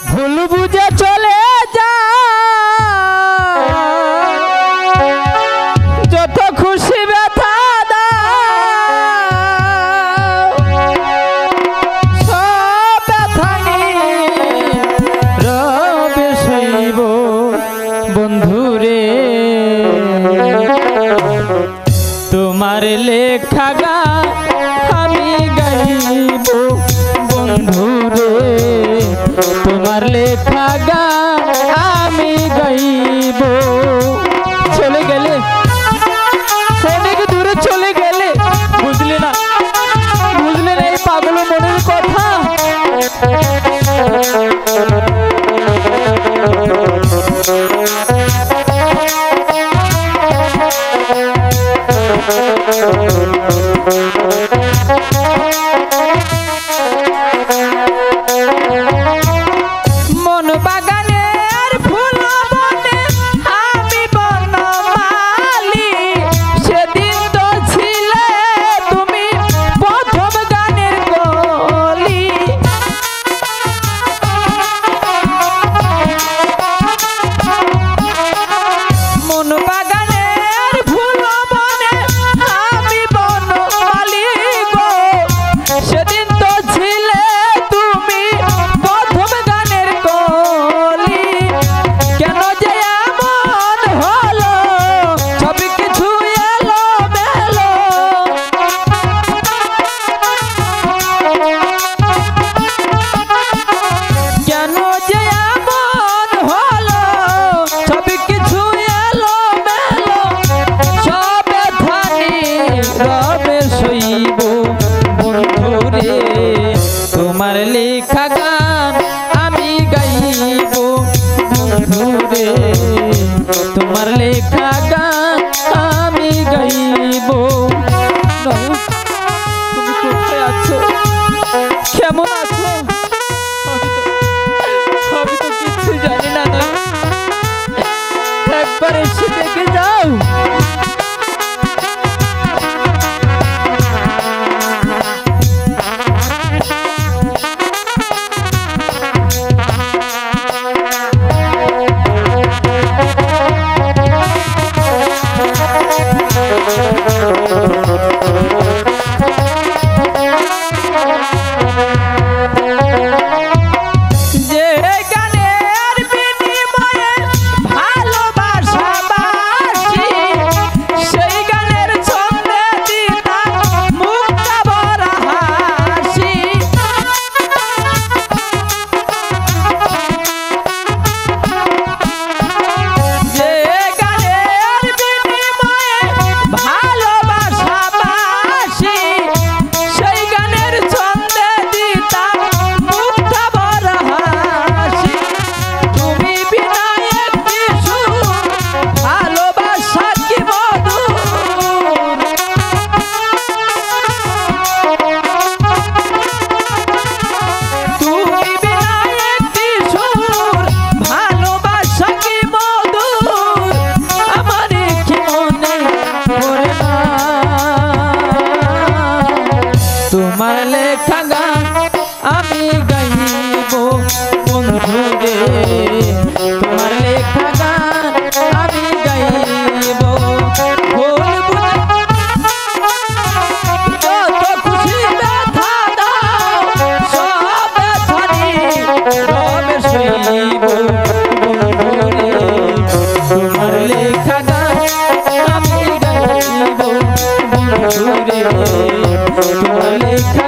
ভুল বুঝে চলে যা যত খুশি ব্যথা দাও সব ব্যথা রবে সইব বন্ধুরে তোমার লেখা গান আমি গাইব বন্ধুরে তোমার লেখা গান আমি গাইব। চলে গেলে অনেক দূরে চলে গেলে বুঝলে না এই পাগল মনের কথা। মন বাগানে আর ফুল বনে আমি বনমালী সেদিন তো ছিলে তুমি প্রথম গানের কলি। মন বাগানে আর ফুল বনে আমি বনমালী গো সেদিন তো ছিলে তুমি প্রথম গানের কলি। কেন যে এমন হলো সব কিছু এলো মেলো কেন যে এমন হলো সব কিছু এলো মেলো সব ব্যথানি রবে সইব বন্ধুরে তোমার লেখা গান আমি গাইব বন্ধুরে তোমার লেখা গান আমি গাইব। তুমি কোথায় আছো কেমন আছো আমি তো কিছু জানি না একবার এসে দেখে যাও। যে গানের বিনিময়ে ভালোবাসা বাসি সেই গানের ছন্দে দিতাম মুক্তা ভরা হাসি। যে গানের বিনিময়ে ভালোবাসা বাসি সেই গানের ছন্দে দিতাম মুক্তা ভরা হাসি। তুমি বিনা একটি সুর ভালোবাসা কি মধুর তুমি বিনা একটি সুর ভালোবাসা কি মধুর আমার কি মনে পড়ে না। তোমার লেখা গান আমি গাইব বন্ধুরে তোমার লেখা গান আমি গাইব। ভুল বুঝে যত খুশি ব্যথা দাও সব ব্যথানি রবে সইব বন্ধুরে তোমার লেখা গান আমি গাইব বন্ধুরে তোমার লেখা